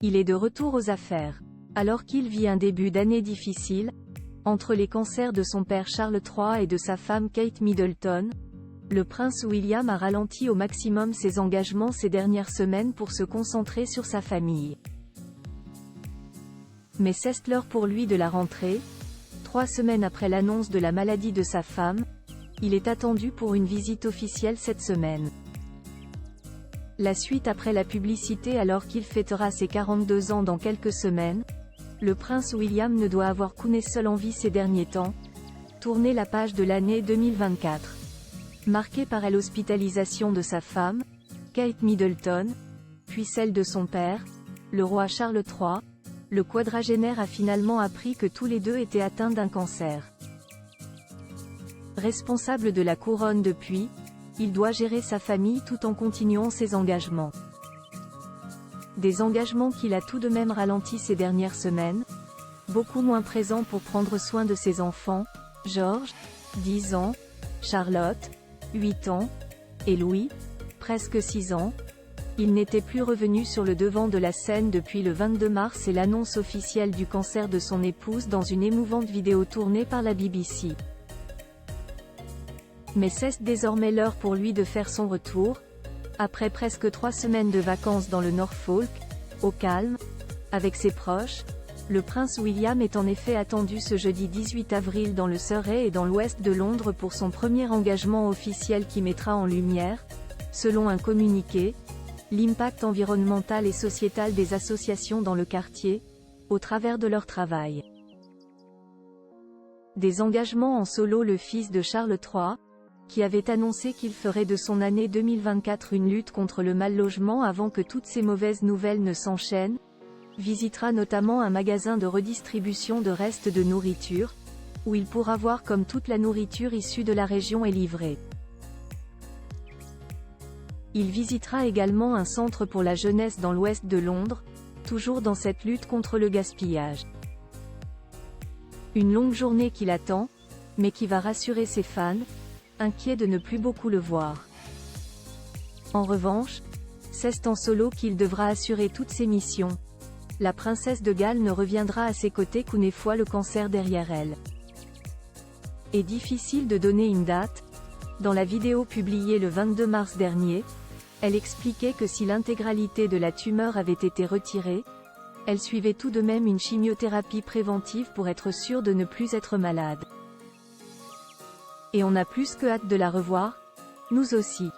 Il est de retour aux affaires. Alors qu'il vit un début d'année difficile, entre les cancers de son père Charles III et de sa femme Kate Middleton, le prince William a ralenti au maximum ses engagements ces dernières semaines pour se concentrer sur sa famille. Mais c'est l'heure pour lui de la rentrée. 3 semaines après l'annonce de la maladie de sa femme, il est attendu pour une visite officielle cette semaine. La suite après la publicité alors qu'il fêtera ses 42 ans dans quelques semaines, le prince William ne doit avoir qu'une seule envie ces derniers temps, tourner la page de l'année 2024. Marquée par l'hospitalisation de sa femme, Kate Middleton, puis celle de son père, le roi Charles III, le quadragénaire a finalement appris que tous les deux étaient atteints d'un cancer. Responsable de la couronne depuis, il doit gérer sa famille tout en continuant ses engagements. Des engagements qu'il a tout de même ralentis ces dernières semaines, beaucoup moins présent pour prendre soin de ses enfants, George, 10 ans, Charlotte, 8 ans, et Louis, presque 6 ans. Il n'était plus revenu sur le devant de la scène depuis le 22 mars et l'annonce officielle du cancer de son épouse dans une émouvante vidéo tournée par la BBC. Mais c'est désormais l'heure pour lui de faire son retour. Après presque 3 semaines de vacances dans le Norfolk, au calme, avec ses proches, le prince William est en effet attendu ce jeudi 18 avril dans le Surrey et dans l'ouest de Londres pour son premier engagement officiel qui mettra en lumière, selon un communiqué, l'impact environnemental et sociétal des associations dans le quartier, au travers de leur travail. Des engagements en solo. Le fils de Charles III, qui avait annoncé qu'il ferait de son année 2024 une lutte contre le mal-logement avant que toutes ces mauvaises nouvelles ne s'enchaînent, visitera notamment un magasin de redistribution de restes de nourriture, où il pourra voir comme toute la nourriture issue de la région est livrée. Il visitera également un centre pour la jeunesse dans l'ouest de Londres, toujours dans cette lutte contre le gaspillage. Une longue journée qui l'attend, mais qui va rassurer ses fans, inquiets de ne plus beaucoup le voir. En revanche, c'est en solo qu'il devra assurer toutes ses missions. La princesse de Galles ne reviendra à ses côtés qu'une fois le cancer derrière elle. Et difficile de donner une date. Dans la vidéo publiée le 22 mars dernier, elle expliquait que si l'intégralité de la tumeur avait été retirée, elle suivait tout de même une chimiothérapie préventive pour être sûre de ne plus être malade. Et on a plus que hâte de la revoir, nous aussi.